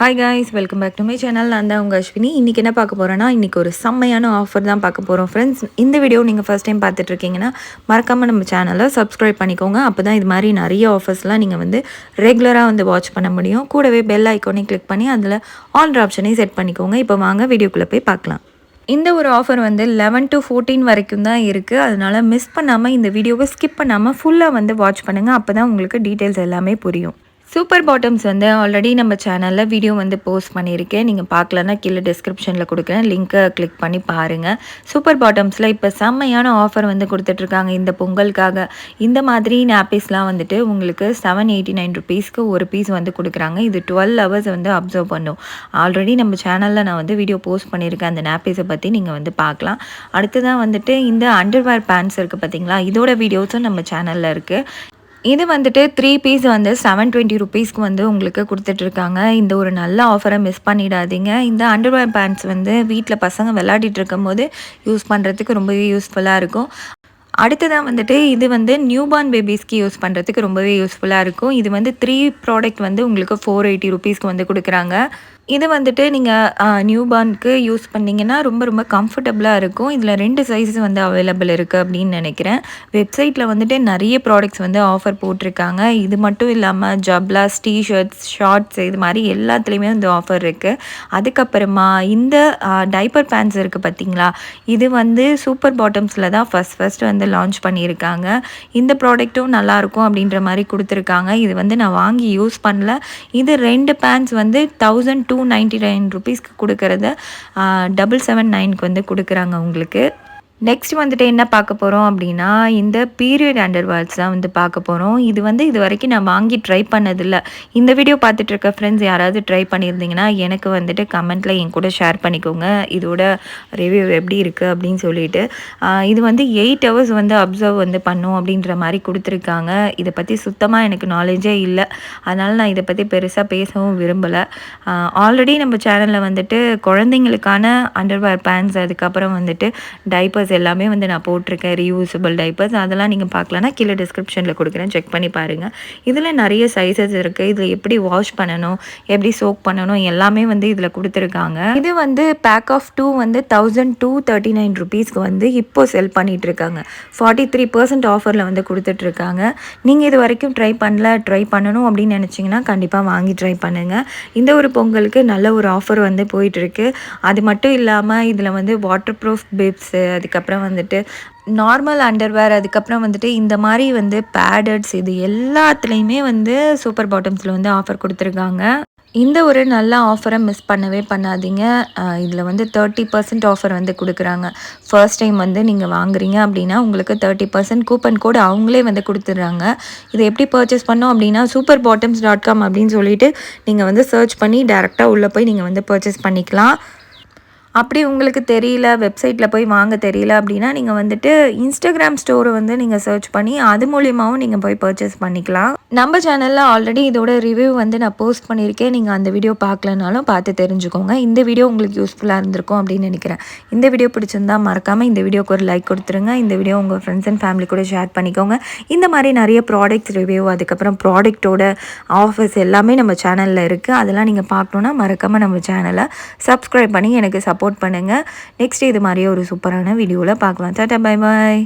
Hi guys, welcome back to my channel. நான் தான் உங்கள் அஸ்வினி. இன்றைக்கி என்ன பார்க்க போகிறேன்னா, இன்றைக்கி ஒரு செம்மையான ஆஃபர் தான் பார்க்க போகிறோம் ஃப்ரெண்ட்ஸ். இந்த வீடியோ நீங்கள் ஃபஸ்ட் டைம் பார்த்துட்ருக்கீங்கன்னா மறக்காமல் நம்ம சேனலை சப்ஸ்கிரைப் பண்ணிக்கோங்க. அப்போ தான் இது மாதிரி நிறைய ஆஃபர்ஸ்லாம் நீங்கள் வந்து ரெகுலராக வாட்ச் பண்ண முடியும். கூடவே பெல் ஐக்கானையும் கிளிக் பண்ணி அதில் ஆல் ஆப்ஷனையும் செட் பண்ணிக்கோங்க. இப்போ வாங்க வீடியோக்குள்ளே போய் பார்க்கலாம். இந்த ஒரு ஆஃபர் 11 to 14 வரைக்கும் தான் இருக்குது. அதனால் மிஸ் பண்ணாமல் இந்த வீடியோவை ஸ்கிப் பண்ணாமல் ஃபுல்லாக வாட்ச் பண்ணுங்கள். அப்போ தான் உங்களுக்கு டீட்டெயில்ஸ் எல்லாமே புரியும். சூப்பர் பாட்டம்ஸ் ஆல்ரெடி நம்ம சேனலில் வீடியோ போஸ்ட் பண்ணியிருக்கேன். நீங்கள் பார்க்கலன்னா கீழே டிஸ்கிரிப்ஷனில் கொடுக்குறேன், லிங்க்கை கிளிக் பண்ணி பாருங்கள். சூப்பர் பாட்டம்ஸில் இப்போ செம்மையான ஆஃபர் கொடுத்துட்ருக்காங்க. இந்த பொங்கலுக்காக இந்த மாதிரி நாப்பீஸ்லாம் உங்களுக்கு 789 ருபீஸ்க்கு ஒரு பீஸ் கொடுக்குறாங்க. இது 12 ஹவர்ஸ் அப்சர்வ் பண்ணும். ஆல்ரெடி நம்ம சேனலில் நான் வீடியோ போஸ்ட் பண்ணியிருக்கேன். அந்த நாப்பீஸை பற்றி நீங்கள் பார்க்கலாம். அடுத்ததான் இந்த அண்டர்வேர் பேண்ட்ஸ் இருக்குது பார்த்தீங்களா, இதோட வீடியோஸும் நம்ம சேனலில் இருக்குது. இது 3 பீஸ் 720 ருபீஸ்க்கு உங்களுக்கு கொடுத்துட்ருக்காங்க. இந்த ஒரு நல்ல ஆஃபரை மிஸ் பண்ணிடாதீங்க. இந்த அண்டர்வேர் பேண்ட்ஸ் வீட்டில் பசங்க விளையாடிட்டு இருக்கும் போது யூஸ் பண்ணுறதுக்கு ரொம்பவே யூஸ்ஃபுல்லாக இருக்கும். அடுத்ததாக இது நியூபார்ன் பேபிஸ்க்கு யூஸ் பண்ணுறதுக்கு ரொம்பவே யூஸ்ஃபுல்லாக இருக்கும். இது 3 ப்ராடக்ட் உங்களுக்கு 480 ருபீஸ்க்கு கொடுக்குறாங்க. இது நீங்கள் நியூபார்னுக்கு யூஸ் பண்ணிங்கன்னா ரொம்ப ரொம்ப கம்ஃபர்டபுளாக இருக்கும். இதில் 2 சைஸஸ் அவைலபிள் இருக்குது அப்படின்னு நினைக்கிறேன். வெப்சைட்டில் நிறைய ப்ராடக்ட்ஸ் ஆஃபர் போட்டிருக்காங்க. இது மட்டும் இல்லாமல் ஜப்லாஸ், டிஷர்ட்ஸ், ஷார்ட்ஸ் இது மாதிரி எல்லாத்துலேயுமே ஆஃபர் இருக்குது. அதுக்கப்புறமா இந்த டைப்பர் பேண்ட்ஸ் இருக்குது பார்த்தீங்களா, இது சூப்பர் பாட்டம்ஸில் தான் ஃபஸ்ட் லான்ச் பண்ணியிருக்காங்க. இந்த ப்ராடக்ட்டும் நல்லாயிருக்கும் அப்படின்ற மாதிரி கொடுத்துருக்காங்க. இது நான் வாங்கி யூஸ் பண்ணல. இது 2 பேண்ட்ஸ் 1299 ருபீஸ்க்கு கொடுக்கறத 779க்கு கொடுக்குறாங்க உங்களுக்கு. நெக்ஸ்ட் என்ன பார்க்க போகிறோம் அப்படின்னா, இந்த பீரியட் அண்டர்வேர்ஸ் தான் பார்க்க போகிறோம். இது வரைக்கும் நான் வாங்கி ட்ரை பண்ணதில்லை. இந்த வீடியோ பார்த்துட்டு இருக்க ஃப்ரெண்ட்ஸ் யாராவது ட்ரை பண்ணியிருந்தீங்கன்னா எனக்கு கமெண்ட்டில் என் கூட ஷேர் பண்ணிக்கோங்க, இதோட ரிவ்யூ எப்படி இருக்குது அப்படின்னு சொல்லிட்டு. இது 8 ஹவர்ஸ் அப்சர்வ் பண்ணும் அப்படின்ற மாதிரி கொடுத்துருக்காங்க. இதை பற்றி சுத்தமாக எனக்கு நாலேஜே இல்லை. அதனால் நான் இதை பற்றி பெருசாக பேசவும் விரும்பலை. ஆல்ரெடி நம்ம சேனலில் குழந்தைங்களுக்கான அண்டர்வேர் பேண்ட்ஸ், அதுக்கப்புறம் டைப்பர்ஸ் எல்லாமே நான் போட்டிருக்கேன், ரீயூசபிள் டைப்பர்ஸ். அதெல்லாம் நீங்கள் பார்க்கலன்னா கீழே டிஸ்கிரிப்ஷனில் கொடுக்குறேன், செக் பண்ணி பாருங்கள். இதில் நிறைய சைஸஸ் இருக்குது. இதில் எப்படி வாஷ் பண்ணணும், எப்படி சோக் பண்ணணும் எல்லாமே இதில் கொடுத்துருக்காங்க. இது பேக் ஆஃப் 2 1239 ருபீஸ்க்கு இப்போ செல் பண்ணிகிட்ருக்காங்க. 43% ஆஃபரில் கொடுத்துட்ருக்காங்க. நீங்கள் இது வரைக்கும் ட்ரை பண்ணணும் அப்படின்னு நினச்சிங்கன்னா கண்டிப்பாக வாங்கி ட்ரை பண்ணுங்கள். இந்த ஒரு பொங்கலுக்கு நல்ல ஒரு ஆஃபர் போயிட்டுருக்கு. அது மட்டும் இல்லாமல் இதில் வாட்டர் ப்ரூஃப் பிப்ஸு, அதுக்கப்புறம் நார்மல் அண்டர்வேர், அதுக்கப்புறம் இந்த மாதிரி பேடட்ஸ், இது எல்லாத்துலேயுமே சூப்பர் பாட்டம்ஸில் ஆஃபர் கொடுத்துருக்காங்க. இந்த ஒரு நல்ல ஆஃபரை மிஸ் பண்ணவே பண்ணாதீங்க. இதில் 30% ஆஃபர் கொடுக்குறாங்க. ஃபர்ஸ்ட் டைம் நீங்கள் வாங்குறீங்க அப்படின்னா உங்களுக்கு 30% கூப்பன் கோடு அவங்களே கொடுத்துட்றாங்க. இதை எப்படி பர்ச்சேஸ் பண்ணோம் அப்படின்னா superbottoms.com அப்படின்னு சொல்லிட்டு நீங்கள் சர்ச் பண்ணி டேரெக்டாக உள்ளே போய் நீங்கள் பர்ச்சேஸ் பண்ணிக்கலாம். அப்படி உங்களுக்கு தெரியல, வெப்சைட்டில் போய் வாங்க தெரியல அப்படின்னா நீங்கள் இன்ஸ்டாகிராம் ஸ்டோரை நீங்கள் சர்ச் பண்ணி அது மூலியமாகவும் நீங்கள் போய் பர்ச்சேஸ் பண்ணிக்கலாம். நம்ம சேனலில் ஆல்ரெடி இதோட ரிவ்யூ நான் போஸ்ட் பண்ணியிருக்கேன். நீங்கள் அந்த வீடியோ பார்க்கலனாலும் பார்த்து தெரிஞ்சுக்கோங்க. இந்த வீடியோ உங்களுக்கு யூஸ்ஃபுல்லாக இருந்திருக்கும் அப்படின்னு நினைக்கிறேன். இந்த வீடியோ பிடிச்சிருந்தா மறக்காமல் இந்த வீடியோக்கு ஒரு லைக் கொடுத்துருங்க. இந்த வீடியோ உங்கள் ஃப்ரெண்ட்ஸ் அண்ட் ஃபேமிலி கூட ஷேர் பண்ணிக்கோங்க. இந்த மாதிரி நிறைய ப்ராடக்ட்ஸ் ரிவ்யூ, அதுக்கப்புறம் ப்ராடக்ட்டோட ஆஃபர்ஸ் எல்லாமே நம்ம சேனலில் இருக்குது. அதெல்லாம் நீங்கள் பார்க்கணுன்னா மறக்காமல் நம்ம சேனலை சப்ஸ்கிரைப் பண்ணி எனக்கு சப்போர்ட் பண்ணுங்கள். நெக்ஸ்ட் இது மாதிரியே ஒரு சூப்பரான வீடியோவில் பார்க்கலாம். Tata, bye bye.